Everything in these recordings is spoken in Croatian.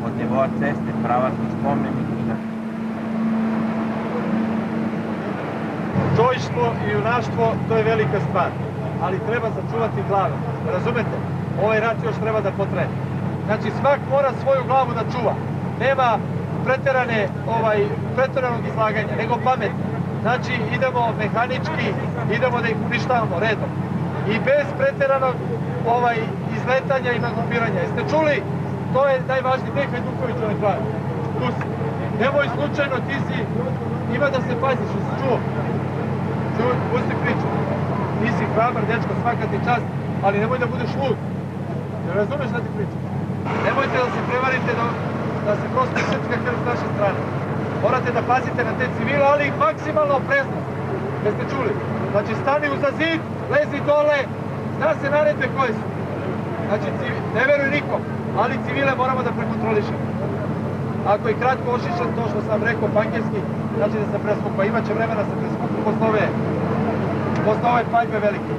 od nivoa ceste, pravac do spomenika. Čojstvo i junaštvo, to je velika stvar, ali treba sačuvati glavu. Razumete? Ovaj rat još treba da potraje. Znači svak mora svoju glavu da čuva. Nema pretjeranog izlaganja, nego pametno. Znači idemo mehanički, idemo da ih uništavamo redom. I bez pretjeranog izletanja i nagubiranja. Jeste čuli? To je najvažniji. Gdje je Hajduković ovaj pravi? Tu si. Nemoj slučajno, ti si, ima da se paziš, jesi čuo? Pusti priču. Ti si hrabar, dečko, svaka ti čast, ali nemoj da budeš lud. Ne razumeš šta ti pričam? Nemojte da se prevarite da se prosto srpska krv s naše strane. Morate da pazite na te civile, ali ih maksimalno oprezno. Jeste čuli? Znači stani uza zid, lezi dole, zna se naredbe koje su. Znači ne veruj nikom, ali civile moramo da prekontrolišemo. Ako je kratko ošišan to što sam rekao pankerski, znači da se preskupa. Imaće vremena da se preskupa posle ove paljbe velike.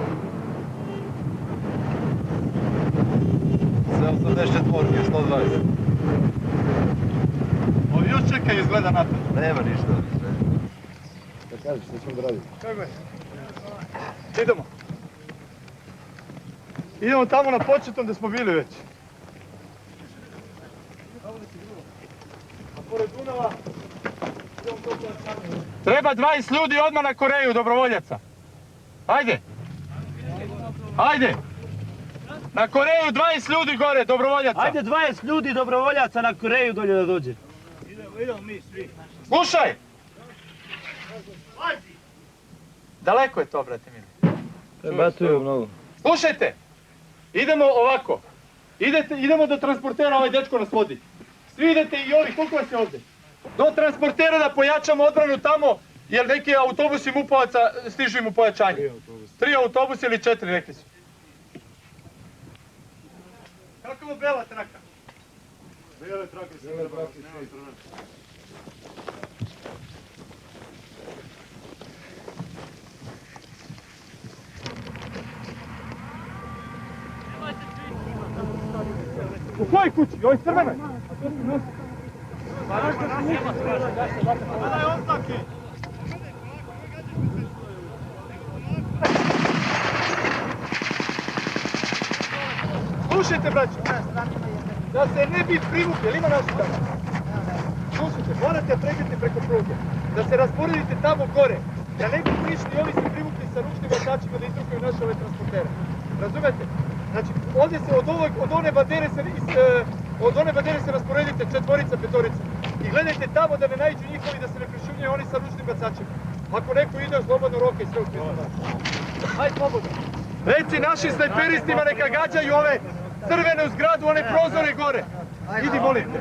74, 120. Ovi još čekaju izgleda napad. Nema ništa. Da kažeš, što ćemo da radimo? Kako je? Idemo. Idemo tamo na početnom gdje smo bili već. A pored Dunava... Treba 20 ljudi odmah na Koreju, dobrovoljaca. Ajde! Ajde! Na Koreju 20 ljudi gore, dobrovoljaca. Ajde 20 ljudi dobrovoljaca na Koreju dolje da dođe. Idemo mi svi. Slušaj! Daleko je to, brate mili. Prebatuju mnogo. Slušajte! Idemo ovako. Idemo do transportera, ovaj dečko nas vodi. Svi idete i ovi, koliko vas je ovdje? Do transportera da pojačamo odbranu tamo, jer neki autobusi MUP-ovaca stižu im u pojačanje. 3 autobusa ili 4, rekli su. Kako je bela traka? Bele trake se nema strana. U kojoj kući? U ovoj crvenoj? Gledaj oznake! Slušajte, braćo! Da se ne bi privukli, ima naši tamo? Slušajte, morate pređete preko pruge. Da se rasporedite tamo gore. Da ne bi prišli i ovi se privukli sa ručnim vrtačima da izrukaju naše ove transportere. Razumete? Znači, ovdje se od one bandere se rasporedite 4, 5. I gledajte tamo da ne naiđu njihovi, da se ne prišumnjaju oni sa ručnim bacačima. Ako neko ide, slobodno roke i sve uspjeti. Hajde, slobodno. Reci našim snajperistima neka gađaju ove crvene u zgradu, one prozore gore. Idi, molim te.